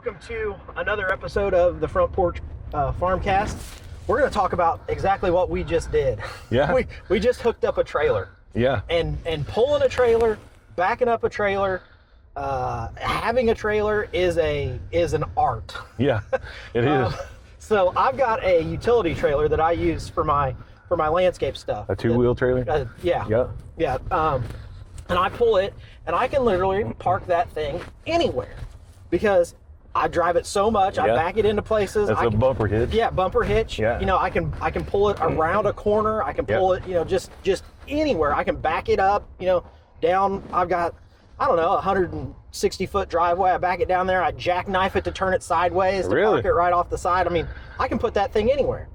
welcome to another episode of the Front Porch FarmCast. We're going to talk about exactly what we just did. Yeah. We just hooked up a trailer. Yeah. And pulling a trailer, backing up a trailer, having a trailer is an art. Yeah, it is. So I've got a utility trailer that I use for my landscape stuff. A two-wheel trailer? Yeah. Yeah. Yeah. And I pull it, and I can literally park that thing anywhere because I drive it so much. I back it into places. That's a bumper hitch. Yeah, bumper hitch. Yeah. You know, I can pull it around a corner. I can pull it, just anywhere. I can back it up, down. I've got, I don't know, 160-foot driveway. I back it down there. I jackknife it to turn it sideways to park it right off the side. I mean, I can put that thing anywhere.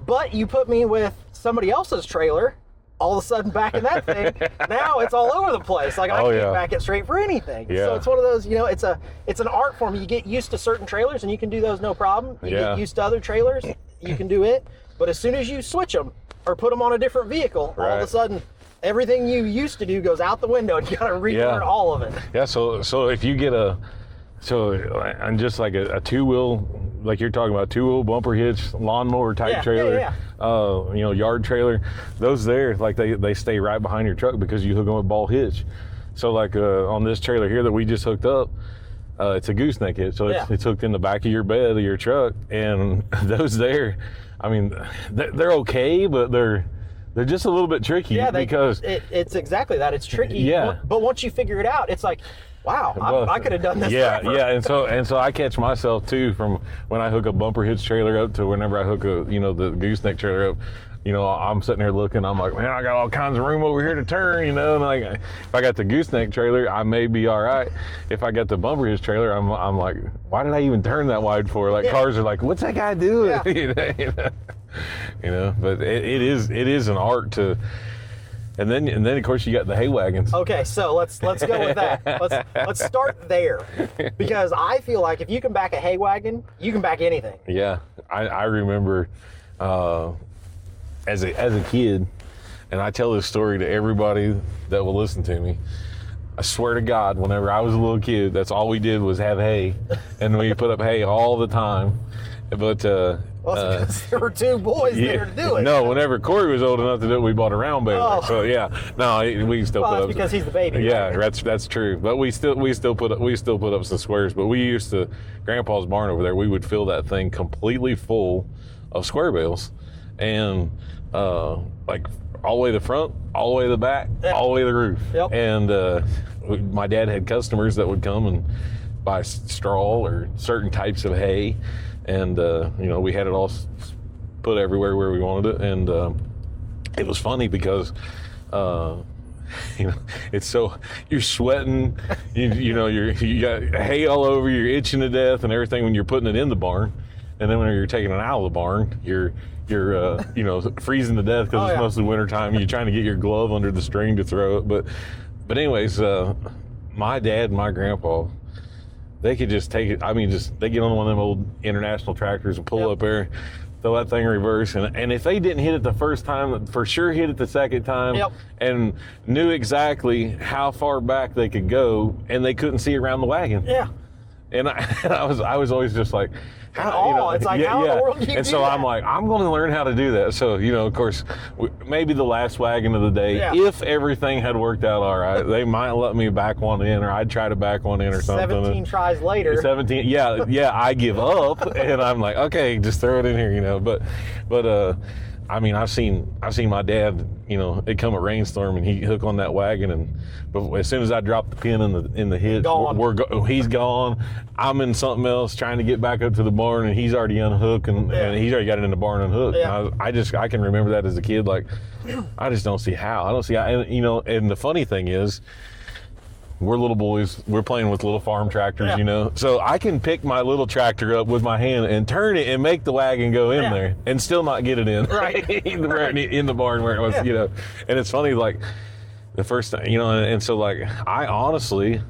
But you put me with somebody else's trailer, all of a sudden backing that thing, now it's all over the place. Like I can't back it straight for anything. Yeah. So it's one of those, it's an art form. You get used to certain trailers and you can do those no problem. You get used to other trailers, you can do it. But as soon as you switch them or put them on a different vehicle, all of a sudden everything you used to do goes out the window and you got to relearn all of it. Yeah. So if you get and just like a two-wheel, like you're talking about, two-wheel bumper hitch, lawnmower type trailer, yard trailer, those there, like they stay right behind your truck because you hook them with ball hitch. So like on this trailer here that we just hooked up, it's a gooseneck hitch. So it's hooked in the back of your bed of your truck, and those there, I mean, they're okay, but they're just a little bit tricky because it's exactly that. It's tricky. Yeah. But once you figure it out, it's like, wow, I could have done this. Yeah, forever. yeah, and so I catch myself too from when I hook a bumper hitch trailer up to whenever I hook the gooseneck trailer up. I'm sitting there looking. I'm like, man, I got all kinds of room over here to turn. And like, if I got the gooseneck trailer, I may be all right. If I got the bumper hitch trailer, I'm like, why did I even turn that wide for? Like cars are like, what's that guy doing? Yeah. But it is an art to. And then of course you got the hay wagons. Okay, so let's go with that. Let's start there, because I feel like if you can back a hay wagon, you can back anything. Yeah, I remember as a kid, and I tell this story to everybody that will listen to me. I swear to God, whenever I was a little kid, that's all we did was have hay, and we put up hay all the time. But because there were two boys there to do it. No, whenever Corey was old enough to do it, we bought a round baler. So we still put up. Because he's the baby. Yeah, right? that's true. But we still put up some squares. But we used to, Grandpa's barn over there, we would fill that thing completely full of square bales, and like all the way to the front, all the way to the back, all the way to the roof. Yep. And my dad had customers that would come and buy straw or certain types of hay. And, we had it all put everywhere where we wanted it. And it was funny because, it's so, you're sweating, you got hay all over, you're itching to death and everything when you're putting it in the barn. And then when you're taking it out of the barn, you're freezing to death because it's mostly winter time. You're trying to get your glove under the string to throw it. But anyways, my dad and my grandpa, they could just take it. I mean, they get on one of them old international tractors and pull up there, throw that thing in reverse. And if they didn't hit it the first time, for sure hit it the second time, and knew exactly how far back they could go, and they couldn't see around the wagon. Yeah. And I was always just like, how? It's like, how in the world do you And do so that? I'm like, I'm going to learn how to do that. So, of course, maybe the last wagon of the day, if everything had worked out all right, they might let me back one in, or I'd try to back one in or something. 17 tries later. 17, I give up, and I'm like, okay, just throw it in here, But I mean, I've seen my dad, it come a rainstorm and he hook on that wagon, but as soon as I drop the pin in the hitch, he's gone. I'm in something else trying to get back up to the barn, and he's already unhooked, and he's already got it in the barn unhooked. Yeah. I can remember that as a kid, like, I just don't see how. I don't see how, and the funny thing is, we're little boys. We're playing with little farm tractors, So I can pick my little tractor up with my hand and turn it and make the wagon go in there and still not get it in. Right. in the barn where it was, And it's funny, like, the first time, and so, like, I honestly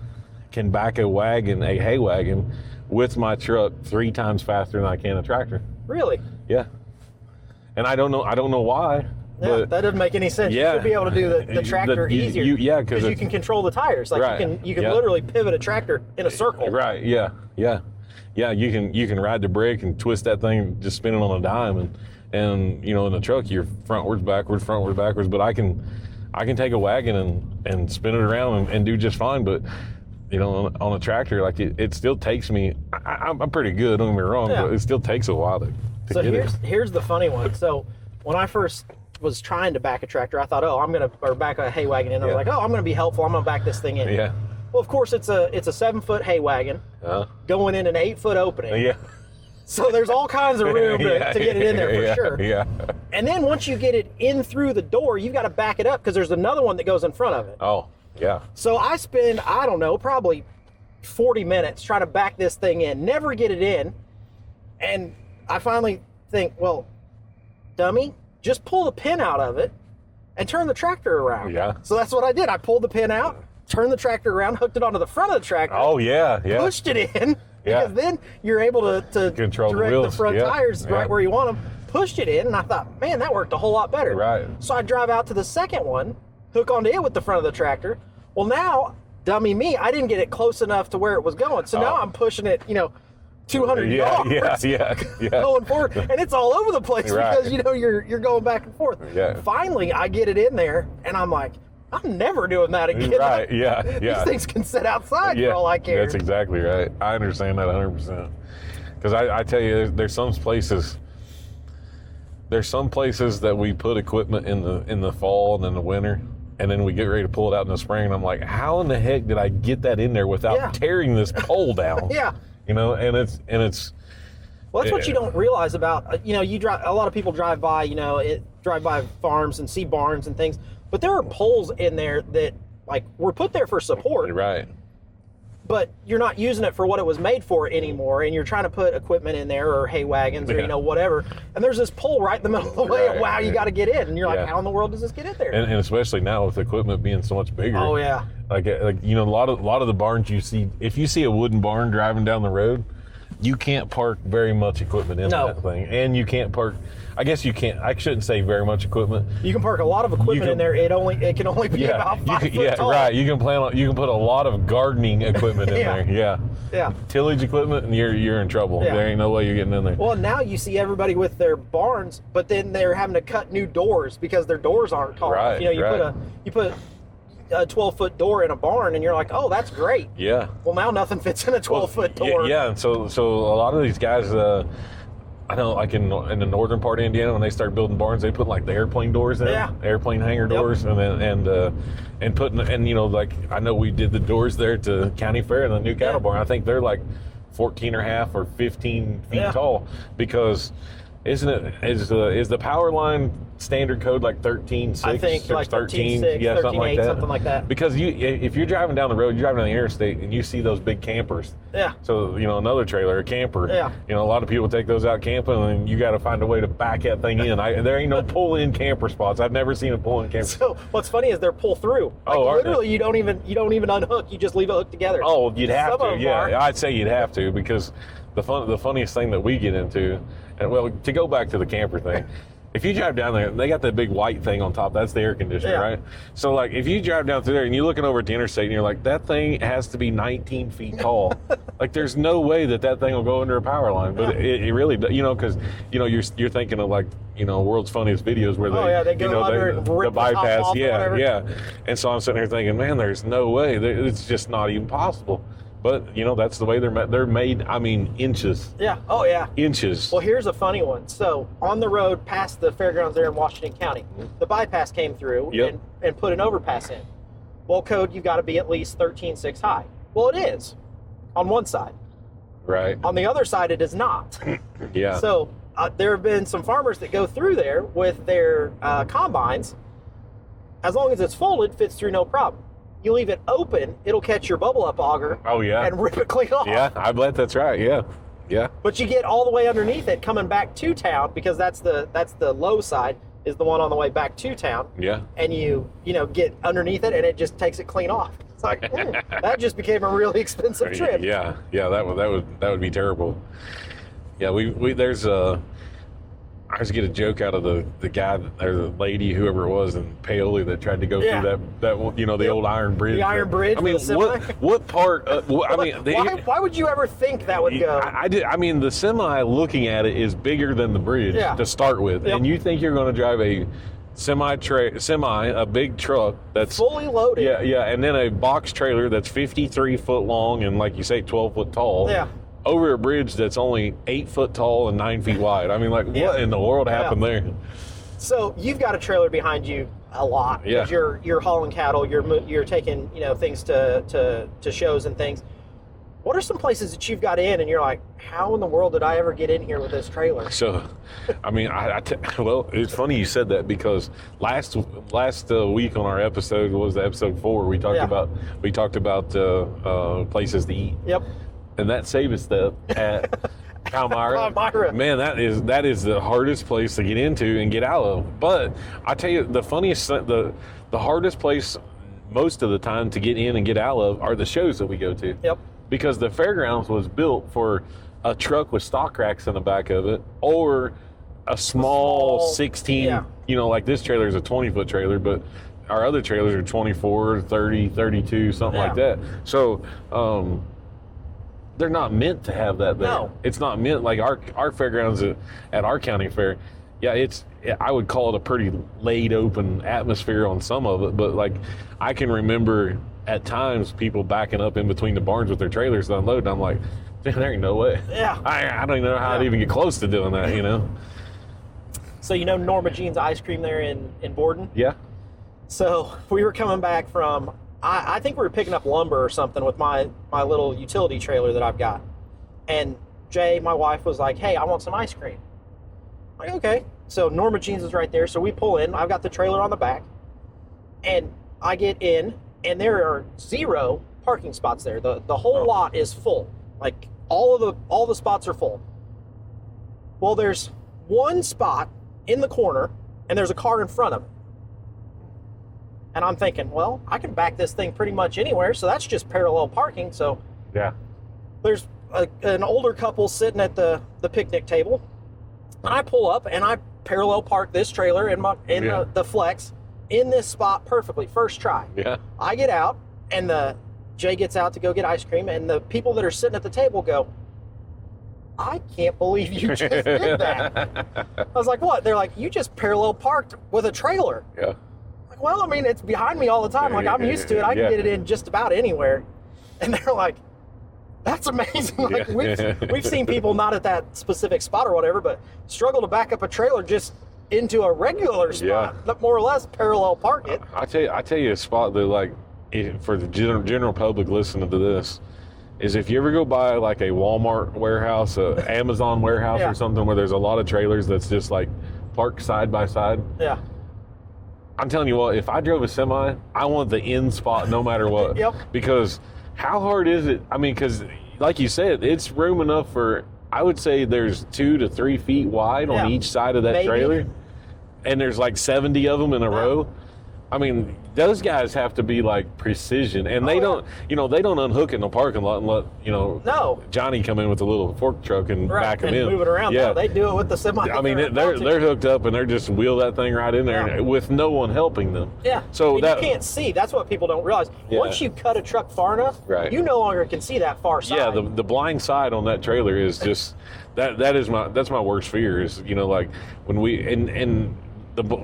can back a hay wagon with my truck 3 times faster than I can a tractor. Really? Yeah. And I don't know why. Yeah, that doesn't make any sense. You should be able to do the tractor easier. Because you can control the tires. Like you can literally pivot a tractor in a circle. Right. Yeah. yeah, you can ride the brake and twist that thing, just spin it on a dime, and you know, in the truck you're frontwards, backwards, but I can take a wagon and spin it around and do just fine. But you know, on a tractor, like it still takes me. I'm pretty good, don't get me wrong, but it still takes a while to so get it. Here's the funny one. So when I first was trying to back a tractor, I thought, or back a hay wagon in. I was like, I'm gonna be helpful. I'm gonna back this thing in. Yeah. Well, of course, it's a 7-foot hay wagon going in an 8-foot opening. Yeah. So there's all kinds of room to get it in there for sure. Yeah. And then once you get it in through the door, you've got to back it up because there's another one that goes in front of it. Oh, yeah. So I spend, I don't know, probably 40 minutes trying to back this thing in, never get it in. And I finally think, well, dummy, just pull the pin out of it and turn the tractor around. Yeah. So that's what I did. I pulled the pin out, turned the tractor around, hooked it onto the front of the tractor. Oh, yeah. Pushed it in. Yeah. Because then you're able to control direct the wheels. the front tires right where you want them. Pushed it in, and I thought, man, that worked a whole lot better. Right. So I drive out to the second one, hook onto it with the front of the tractor. Well, now, dummy me, I didn't get it close enough to where it was going. So now I'm pushing it, 200 yards. Yeah. Going forward, and it's all over the place because you're going back and forth. Yeah. Finally, I get it in there, and I'm like, I'm never doing that again. Right. Yeah. These things can sit outside for all I care. That's exactly right. I understand that 100%. Because I tell you, there's some places that we put equipment in the fall and in the winter, and then we get ready to pull it out in the spring, and I'm like, how in the heck did I get that in there without tearing this pole down? Yeah. And it's. Well, that's what you don't realize about, you drive. A lot of people drive by, drive by farms and see barns and things, but there are poles in there that were put there for support. Right. But you're not using it for what it was made for anymore, and you're trying to put equipment in there or hay wagons or whatever. And there's this pole right in the middle of the way. And, wow, you got to get in, and you're like, how in the world does this get in there? And especially now with equipment being so much bigger. Oh yeah. A lot of the barns you see. If you see a wooden barn driving down the road, you can't park very much equipment in that thing, and you can't park. I guess you can't. I shouldn't say very much equipment. You can park a lot of equipment in there. It can only be about 5 foot tall. Right. You can put a lot of gardening equipment in there. Yeah. Yeah. Tillage equipment, and you're in trouble. Yeah. There ain't no way you're getting in there. Well, now you see everybody with their barns, but then they're having to cut new doors because their doors aren't tall. Right. You put a 12-foot door in a barn, and you're like, oh, that's great. Yeah. Well, now nothing fits in a 12-foot door. Yeah. And so a lot of these guys. I know, like in the northern part of Indiana, when they start building barns, they put the airplane doors in, airplane hangar doors, and I know we did the doors there to County Fair and the new cattle barn. I think they're 14 or half or 15 feet tall, because is the power line standard code 13.6? I think 13, 13.6, something like 13.8, that. something like that. Because if you're driving down the road, you're driving down the interstate, and you see those big campers. Yeah. So another trailer, a camper. Yeah. A lot of people take those out camping, and you got to find a way to back that thing in. There ain't no pull-in camper spots. I've never seen a pull-in camper. So what's funny is they're pull-through. Literally, you don't even unhook. You just leave it hooked together. Oh, you'd have to. Yeah, are. I'd say you'd have to, because the funniest thing that we get into, and to go back to the camper thing. If you drive down there, they got that big white thing on top. That's the air conditioner, right? So, if you drive down through there and you're looking over at the interstate and you're like, that thing has to be 19 feet tall. There's no way that thing will go under a power line. But it really, because, you're thinking of World's Funniest Videos where they go under and rip the bypass. Off Yeah. And so I'm sitting here thinking, man, there's no way. It's just not even possible. But, that's the way they're made, inches. Yeah. Oh, yeah. Inches. Well, here's a funny one. So, on the road past the fairgrounds there in Washington County, the bypass came through and put an overpass in. Well, code, you've got to be at least 13.6 high. Well, it is on one side. Right. On the other side, it is not. Yeah. So, there have been some farmers that go through there with their combines. As long as it's folded, fits through no problem. You leave it open, it'll catch your bubble up auger. Oh, yeah. And rip it clean off. Yeah, I bet that's right. Yeah. Yeah. But you get all the way underneath it coming back to town, because that's the low side, is the one on the way back to town. Yeah. And you get underneath it, and it just takes it clean off. It's like, that just became a really expensive trip. Yeah. That would be terrible. Yeah, we there's I just get a joke out of the guy or the lady, whoever it was in Paoli that tried to go through that the old iron bridge. The iron bridge. I mean, what part? Why would you ever think that would go? I mean, the semi, looking at it, is bigger than the bridge to start with, and you think you're going to drive a a big truck that's fully loaded. Yeah, and then a box trailer that's 53 foot long and, like you say, 12 foot tall. Yeah. Over a bridge that's only 8 foot tall and 9 feet wide. I mean, like, what in the world happened there? So you've got a trailer behind you a lot. Yeah. You're hauling cattle. You're taking things to shows and things. What are some places that you've got in and you're like, how in the world did I ever get in here with this trailer? So, I mean, well, it's funny you said that, because last week on our episode, what was the episode 4? We talked about places to eat. Yep. And that Save Step at Palmyra. Man, that is the hardest place to get into and get out of. But I tell you, the hardest place most of the time to get in and get out of are the shows that we go to. Yep. Because the fairgrounds was built for a truck with stock racks in the back of it, or a small 16, like this trailer is a 20-foot trailer, but our other trailers are 24, 30, 32, something like that. So, they're not meant to have that there. No. It's not meant, like our fairgrounds at our county fair. Yeah, I would call it a pretty laid open atmosphere on some of it, but like I can remember at times people backing up in between the barns with their trailers to unload, and I'm like, there ain't no way. Yeah. I don't even know how I'd even get close to doing that, So Norma Jean's ice cream there in Borden? Yeah. So we were coming back from, I think we were picking up lumber or something with my little utility trailer that I've got. And Jay, my wife, was like, hey, I want some ice cream. I'm like, okay. So Norma Jean's is right there. So we pull in. I've got the trailer on the back. And I get in, and there are 0 parking spots there. The whole lot is full. Like all the spots are full. Well, there's one spot in the corner, and there's a car in front of it. And I'm thinking, well, I can back this thing pretty much anywhere, so that's just parallel parking. So yeah, there's an older couple sitting at the picnic table, and I pull up and I parallel park this trailer in the Flex in this spot perfectly, first try. Yeah. I get out, and Jay gets out to go get ice cream, and the people that are sitting at the table go, I can't believe you just did that. I was like, what? They're like, you just parallel parked with a trailer. Yeah. Like, well, I mean, it's behind me all the time. Like, I'm used to it. I can get it in just about anywhere. And they're like, that's amazing. Like, we've seen people not at that specific spot or whatever, but struggle to back up a trailer just into a regular spot, but more or less parallel park it. I tell you a spot that, like, for the general public listening to this, is if you ever go by like a Walmart warehouse, a Amazon warehouse or something where there's a lot of trailers that's just like parked side by side. Yeah. I'm telling you what, if I drove a semi, I want the end spot no matter what. Yep. Because how hard is it? I mean, because like you said, it's room enough for, I would say there's 2 to 3 feet wide on each side of that trailer. And there's like 70 of them in a row. I mean, those guys have to be like precision, and they don't, they don't unhook in the parking lot and let, Johnny come in with a little fork truck and back them in. Move it around. Yeah. No, they do it with the semi. I mean, they're hooked up and they're just wheel that thing right in there with no one helping them. Yeah. So you can't see. That's what people don't realize. Yeah. Once you cut a truck far enough, you no longer can see that far side. Yeah. The blind side on that trailer is just that's my worst fear is, like when we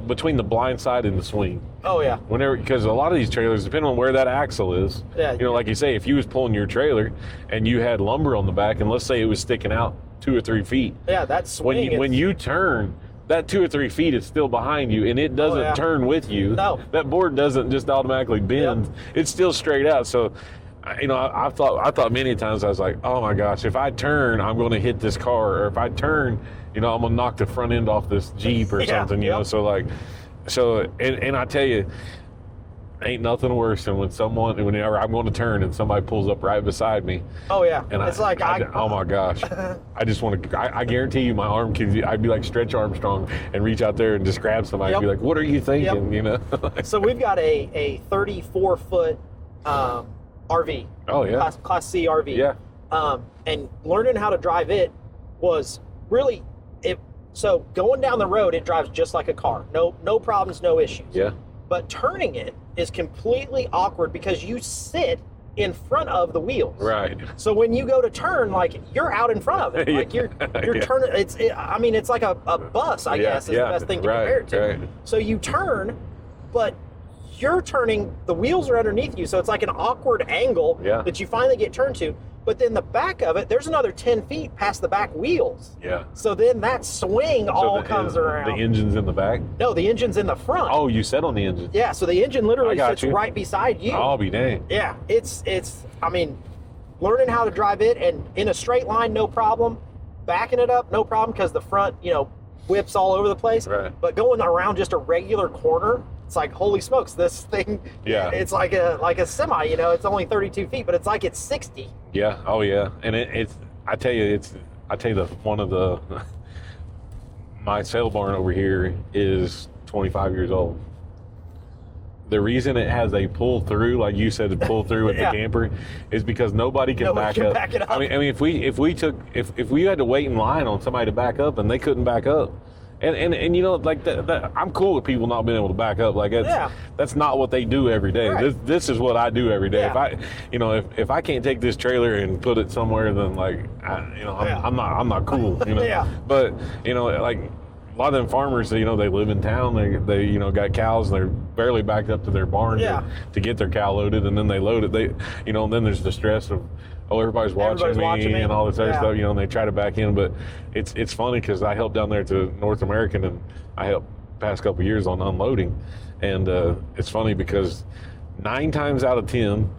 between the blind side and the swing. Oh yeah. Because a lot of these trailers, depending on where that axle is, like you say, if you was pulling your trailer and you had lumber on the back, and let's say it was sticking out 2 or 3 feet. Yeah, that swing. When you turn, that 2 or 3 feet is still behind you, and it doesn't turn with you. No. That board doesn't just automatically bend. Yep. It's still straight out. So, I thought many times, I was like, oh my gosh, if I turn, I'm going to hit this car, or if I turn, I'm going to knock the front end off this Jeep or something, So and I tell you, ain't nothing worse than whenever I'm going to turn and somebody pulls up right beside me. Oh yeah. And oh my gosh. I just want to, I guarantee you my arm I'd be like Stretch Armstrong and reach out there and just grab somebody and be like, what are you thinking? So we've got a 34-foot RV. Oh yeah. Class C RV. Yeah. And learning how to drive it was really, So going down the road, it drives just like a car. No problems, no issues. Yeah. But turning it is completely awkward because you sit in front of the wheels. Right. So when you go to turn, like, you're out in front of it. Like you're turning. It's like a bus, I guess, is the best thing to compare it to. Right. So you turn, but you're turning, the wheels are underneath you, so it's like an awkward angle that you finally get turned to. But then the back of it, there's another 10 feet past the back wheels. Yeah. So then that swing comes around. The engine's in the back? No, the engine's in the front. Oh, you sat on the engine. Yeah, so the engine literally sits right beside you. I'll be dang. Yeah, I mean, learning how to drive it, and in a straight line, no problem. Backing it up, no problem, because the front, whips all over the place. Right. But going around just a regular corner, it's like, holy smokes, this thing, it's like a semi, it's only 32 feet, but it's like it's 60. Yeah, oh yeah. And I tell you, one of the, my sale barn over here is 25 years old. The reason it has a pull through, like you said, to pull through with the camper, is because nobody can back it up. I mean, if we had to wait in line on somebody to back up and they couldn't back up, and like that, I'm cool with people not being able to back up. Like that's not what they do every day. Right. This is what I do every day. Yeah. If I can't take this trailer and put it somewhere, then I'm not cool. Yeah. But like, a lot of them farmers, they live in town. They got cows, and they're barely backed up to their barn to get their cow loaded, and then they load it. And then there's the stress of, everybody's watching me and all this other stuff. And they try to back in, but it's funny because I helped down there to North American, and I helped past couple of years on unloading, and it's funny because 9 times out of 10.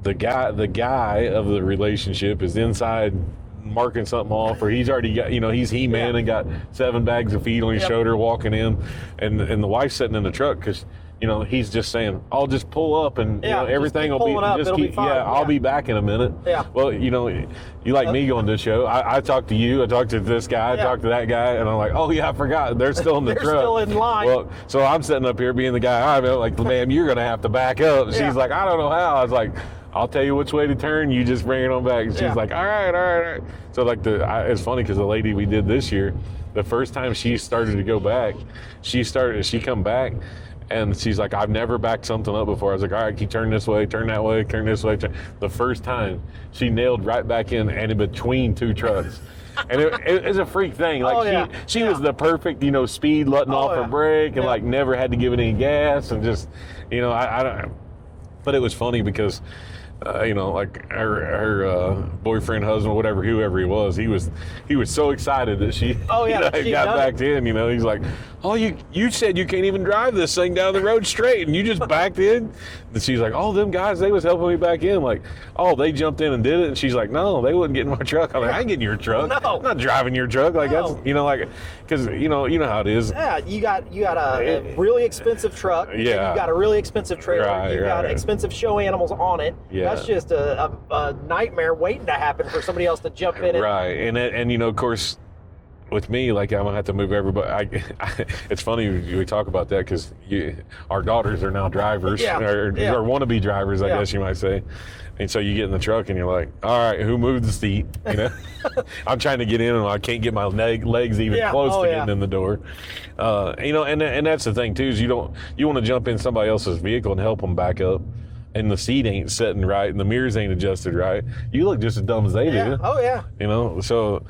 The guy of the relationship is inside marking something off, or he's already got, he's He-Man and got 7 bags of feed on his shoulder walking in, and the wife's sitting in the truck because he's just saying, I'll just pull up and everything will be fine. I'll be back in a minute. Well, you like me going to the show, I talked to you, I talked to this guy, I talked to that guy, and I'm like, oh yeah, I forgot, they're still in the they're truck. Still in line. Well, so I'm sitting up here being the guy, I'm like, ma'am, you're gonna have to back up. She's like, I don't know how. I was like, I'll tell you which way to turn, you just bring it on back. And she's like, all right. So like it's funny because the lady we did this year, the first time she started to go back, she come back, and she's like, I've never backed something up before. I was like, all right, keep turning this way, turn that way, turn this way. The first time, she nailed right back in and in between 2 trucks. And it's a freak thing. Like she was the perfect, speed, letting off her brake, and like never had to give it any gas, and just, I don't. But it was funny because, like her boyfriend, husband, whoever he was so excited that she got backed in. He's like, oh, you said you can't even drive this thing down the road straight, and you just backed in. And she's like, oh, them guys, they was helping me back in. Like, oh, they jumped in and did it. And she's like, no, they wouldn't get in my truck. I'm like, I ain't getting your truck. No. I'm not driving your truck. Like that's because you know how it is. Yeah, you got a really expensive truck. Yeah. You got a really expensive trailer. Right, you got expensive show animals on it. Yeah. That's just a nightmare waiting to happen for somebody else to jump in it. Right, and of course, with me, like, I'm gonna have to move everybody. It's funny we talk about that because our daughters are now drivers, or wannabe drivers, I guess you might say. And so you get in the truck and you're like, all right, who moved the seat? I'm trying to get in and I can't get my legs even close to getting in the door. And that's the thing too, is you want to jump in somebody else's vehicle and help them back up, and the seat ain't setting right and the mirrors ain't adjusted right. You look just as dumb as they do. Oh yeah. So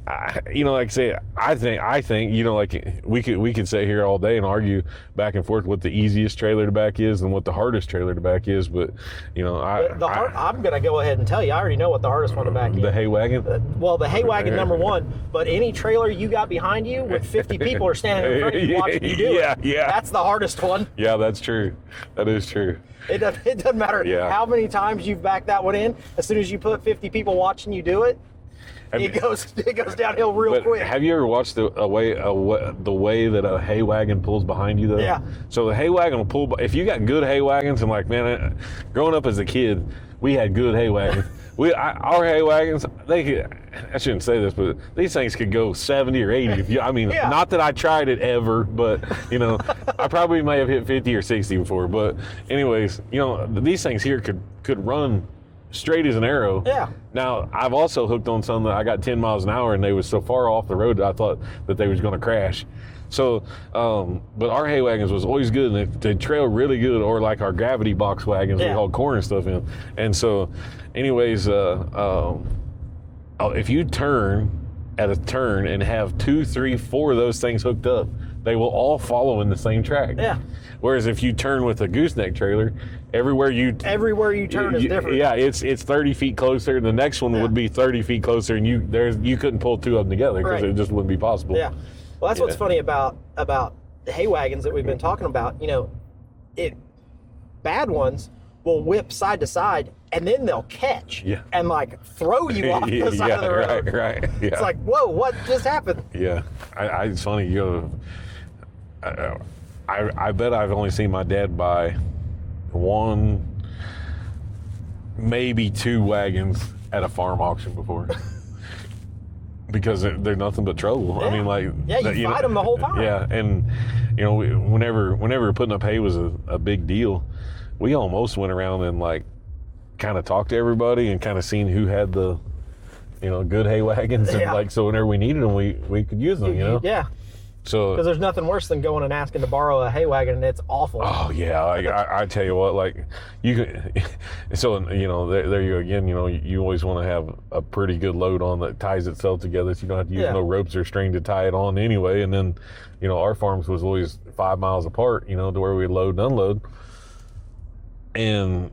like I say, I think, like we could sit here all day and argue back and forth what the easiest trailer to back is and what the hardest trailer to back is, but I'm gonna go ahead and tell you, I already know what the hardest one to back is. The hay wagon? Well, the hay wagon, number one, but any trailer you got behind you with 50 people are standing in front of you watching you do it. Yeah. That's the hardest one. Yeah, that's true. That is true. It doesn't matter how many times you've backed that one in. As soon as you put 50 people watching you do it, it goes downhill real quick. Have you ever watched the way that a hay wagon pulls behind you, though? Yeah. So the hay wagon will pull. If you got good hay wagons, and like, man, growing up as a kid, we had good hay wagons. Our hay wagons, I shouldn't say this, but these things could go 70 or 80. Not that I tried it ever, but I probably may have hit 50 or 60 before. But anyways, these things here could run straight as an arrow. Yeah. Now, I've also hooked on some that I got 10 miles an hour and they was so far off the road that I thought that they was going to crash. So, but our hay wagons was always good, and they trail really good, or like our gravity box wagons, we haul corn and stuff in. And so, anyways, if you turn at a turn and have 2, 3, 4 of those things hooked up, they will all follow in the same track. Yeah. Whereas if you turn with a gooseneck trailer, everywhere you turn is different. Yeah, it's 30 feet closer, and the next one would be 30 feet closer, and you couldn't pull 2 of them together because it just wouldn't be possible. Yeah. Well, that's what's funny about the hay wagons that we've been talking about. Bad ones will whip side to side, and then they'll catch and like throw you off the side of the road. Right. Yeah. It's like, whoa, what just happened? Yeah, it's funny. I bet I've only seen my dad buy 1, maybe 2 wagons at a farm auction before. Because they're nothing but trouble. Yeah. I mean, like... Yeah, you fight them the whole time. Yeah, and, whenever putting up hay was a big deal, we almost went around and, like, kind of talked to everybody and kind of seen who had the, good hay wagons. And, like, so whenever we needed them, we could use them, Yeah. So... Because there's nothing worse than going and asking to borrow a hay wagon, and it's awful. Oh, yeah. I tell you what, like, you could... So, there you go again. You always want to have a pretty good load on that ties itself together, so you don't have to use no ropes or string to tie it on anyway. And then, our farms was always 5 miles apart, to where we load and unload. And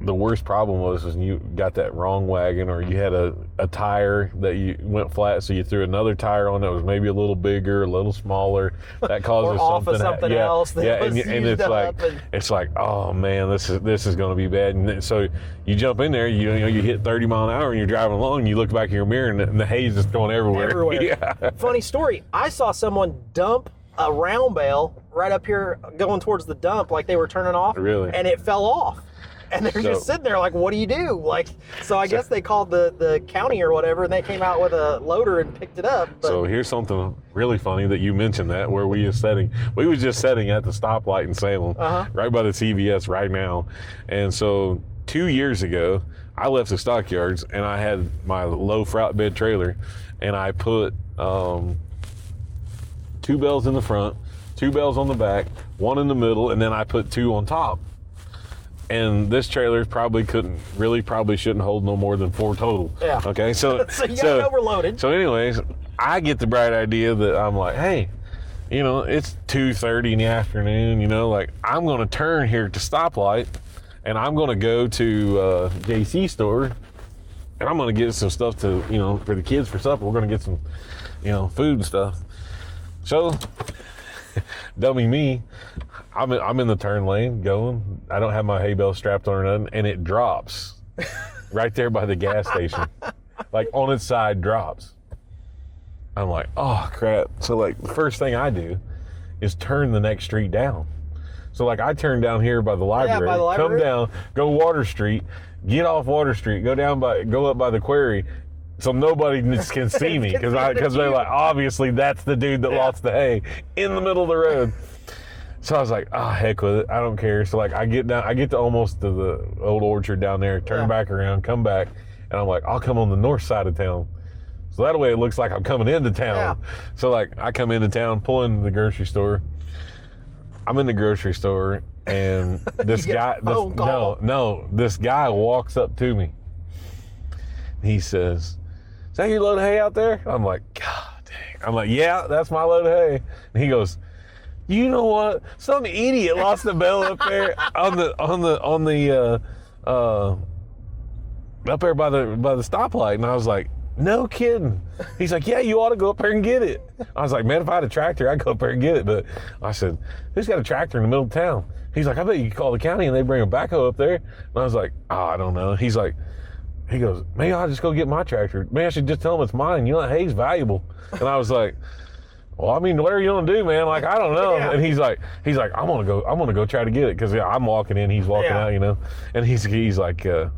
the worst problem was when you got that wrong wagon, or you had a tire that you went flat, so you threw another tire on that was maybe a little bigger, a little smaller. That causes or off of something else. That was and it's like, oh man, this is going to be bad. And so you jump in there, you hit 30 mile an hour, and you're driving along, and you look back in your mirror, and the hay's just going everywhere. Yeah. Funny story. I saw someone dump a round bale right up here, going towards the dump, like they were turning off. Really? And it fell off. And they're just sitting there like, what do you do? Like, so I guess they called the county or whatever, and they came out with a loader and picked it up. But... So here's something really funny that you mentioned that, where we was just sitting at the stoplight in Salem, right by the CVS right now. And so 2 years ago, I left the stockyards, and I had my low frout bed trailer, and I put 2 bells in the front, 2 bells on the back, 1 in the middle, and then I put 2 on top. And this trailer probably shouldn't hold no more than 4 total. Yeah. Okay, so you got it overloaded. So anyways, I get the bright idea that I'm like, hey, it's 2:30 in the afternoon, like I'm gonna turn here to stoplight, and I'm gonna go to JC store, and I'm gonna get some stuff to, for the kids for supper. We're gonna get some, food and stuff. So, dummy me, I'm in the turn lane going. I don't have my hay bale strapped on or nothing, and it drops right there by the gas station. Like on its side, drops. I'm like, oh crap. So like the first thing I do is turn the next street down. So like I turn down here by the library, come down, go Water Street, get off Water Street, go up by the quarry, so nobody can see me, because they're like, obviously that's the dude that lost the hay in the middle of the road. So I was like, oh, heck with it. I don't care. So like I get to almost to the old orchard down there, turn back around, come back, and I'm like, I'll come on the north side of town. So that way it looks like I'm coming into town. Yeah. So like I come into town, pull into the grocery store. I'm in the grocery store, and this guy, this guy walks up to me. He says, is that your load of hay out there? I'm like, God dang. I'm like, yeah, that's my load of hay. And he goes, you know what? Some idiot lost a bell up there on the up there by the stoplight. And I was like, no kidding. He's like, yeah, you ought to go up there and get it. I was like, man, if I had a tractor, I'd go up there and get it. But I said, who's got a tractor in the middle of town? He's like, I bet you could call the county and they bring a backhoe up there. And I was like, oh, I don't know. He goes, maybe I'll just go get my tractor. Maybe I should just tell him it's mine. Hay's valuable. And I was like, well, I mean, what are you gonna do, man? Like, I don't know. Yeah. And he's like, I'm gonna go try to get it, because I'm walking in, he's walking out, And he's like, yeah,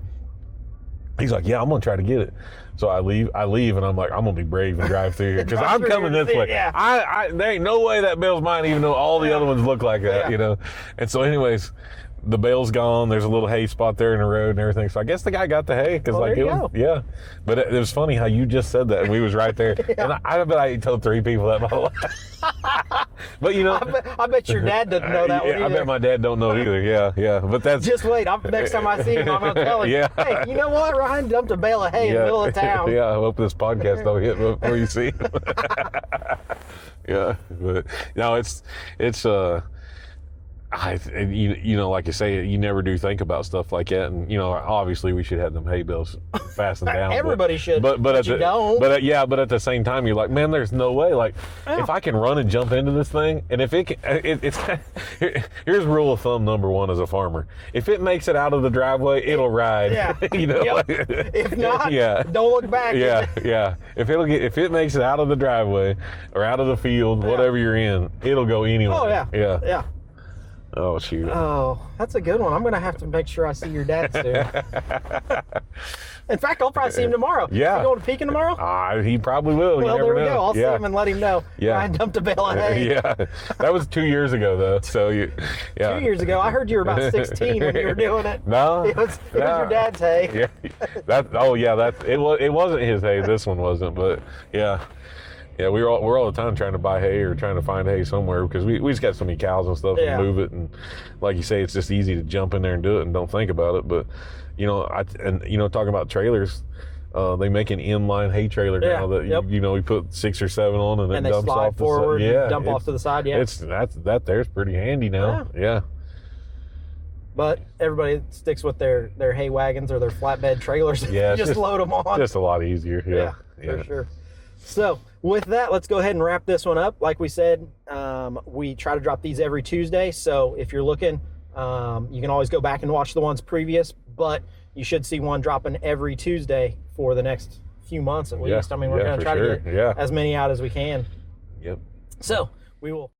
I'm gonna try to get it. So I leave, and I'm like, I'm gonna be brave and drive through here, because I'm coming this way. Yeah. There ain't no way that bell's mine, even though all the other ones look like that, And so, anyways, the bale's gone. There's a little hay spot there in the road and everything. So I guess the guy got the hay because there you was, go. yeah. But it was funny how you just said that and we was right there. And I bet I told 3 people that my whole life. But you know, I bet your dad doesn't know that one either. I bet my dad don't know either. Yeah. But that's just wait. Next time I see him, I'm gonna tell him. Yeah. Hey, you know what? Ryan dumped a bale of hay in the middle of town. Yeah. I hope this podcast don't hit before you see him. Yeah, but no, it's you know, like you say, you never do think about stuff like that, and you know, obviously we should have them hay bales fastened down. Everybody should, but at you the, don't. But at the same time, you're like, man, there's no way. Like, if I can run and jump into this thing, and if it can, it's here's rule of thumb number 1 as a farmer: if it makes it out of the driveway, it'll ride. Yeah. You know. Yep. If not, don't look back. Yeah. If it makes it out of the driveway or out of the field, whatever you're in, it'll go anywhere. Oh yeah. Oh, shoot. Oh, that's a good one. I'm going to have to make sure I see your dad soon. In fact, I'll probably see him tomorrow. Yeah. You going to Pekin tomorrow? He probably will. Well, you there never we know. go. I'll see him and let him know. Yeah. I dumped a bale of hay. Yeah. That was 2 years ago, though. So, 2 years ago. I heard you were about 16 when you were doing it. No. It was your dad's hay. Yeah. It wasn't his hay. This one wasn't, but yeah. Yeah, we're all the time trying to buy hay or trying to find hay somewhere because we just got so many cows and stuff and move it, and like you say, it's just easy to jump in there and do it and don't think about it. But you know, talking about trailers, they make an inline hay trailer now that you know we put 6 or 7 on and it dumps slide off forward, the side. Yeah, dump off to the side. Yeah, that there's pretty handy now. Yeah. But everybody sticks with their hay wagons or their flatbed trailers. Yeah, just load them on. Just a lot easier. Yeah, for sure. So with that, let's go ahead and wrap this one up. Like we said, we try to drop these every Tuesday. So if you're looking, you can always go back and watch the ones previous, but you should see one dropping every Tuesday for the next few months at least. I mean, we're going to try to get as many out as we can. Yep. So we will.